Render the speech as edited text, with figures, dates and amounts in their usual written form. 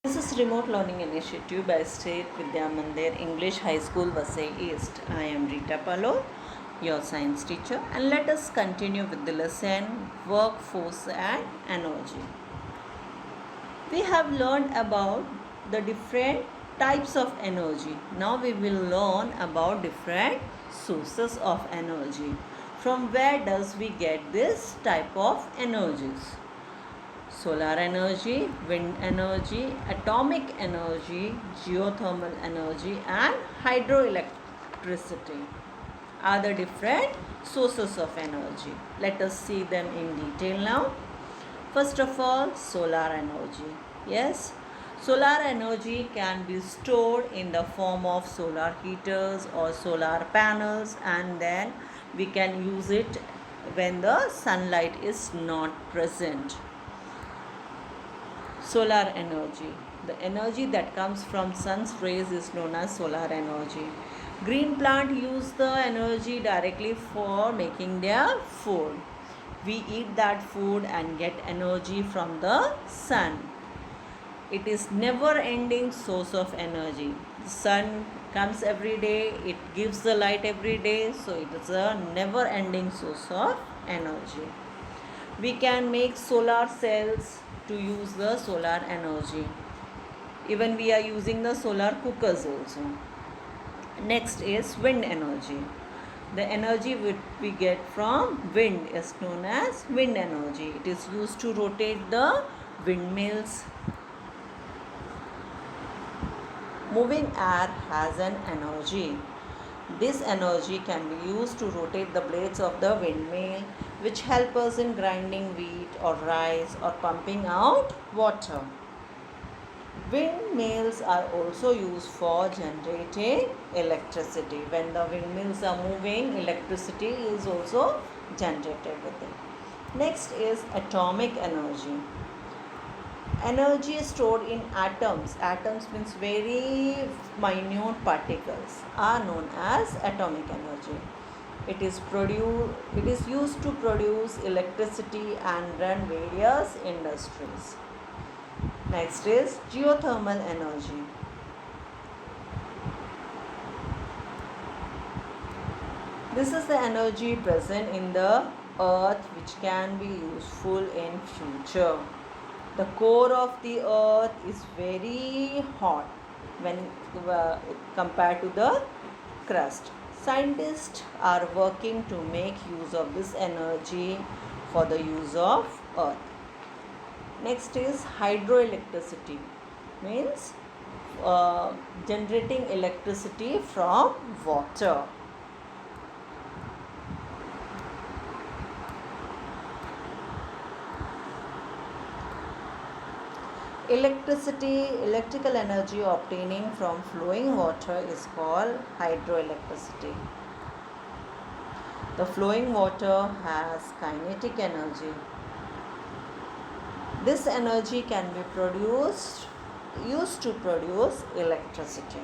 This is Remote Learning Initiative by State Vidya Mandir English High School, Vasai East. I am Rita Palo, your science teacher, and let us continue with the lesson Workforce and Energy. We have learned about the different types of energy. Now we will learn about different sources of energy. From where does we get this type of energies? Solar energy, wind energy, atomic energy, geothermal energy, and hydroelectricity are the different sources of energy. Let us see them in detail now. First of all, solar energy. Yes, solar energy can be stored in the form of solar heaters or solar panels, and then we can use it when the sunlight is not present. Solar energy. The energy that comes from sun's rays is known as solar energy. Green plant use the energy directly for making their food. We eat that food and get energy from the sun. It is never ending source of energy. The sun comes every day, it gives the light every day, so it is a never ending source of energy. We can make solar cells to use the solar energy. Even we are using the solar cookers also. Next is wind energy. The energy which we get from wind is known as wind energy. It is used to rotate the windmills. Moving air has an energy. This energy can be used to rotate the blades of the windmill, which help us in grinding wheat or rice or pumping out water. Windmills are also used for generating electricity. When the windmills are moving, electricity is also generated with it. Next is atomic energy. Energy stored in atoms. Atoms means very minute particles are known as atomic energy. It is used to produce electricity and run various industries. Next is geothermal energy. This is the energy present in the earth which can be useful in future. The core of the earth is very hot when compared to the crust. Scientists are working to make use of this energy for the use of earth. Next is hydroelectricity, means generating electricity from water. Electrical energy obtaining from flowing water is called hydroelectricity. The flowing water has kinetic energy. This energy can be used to produce electricity.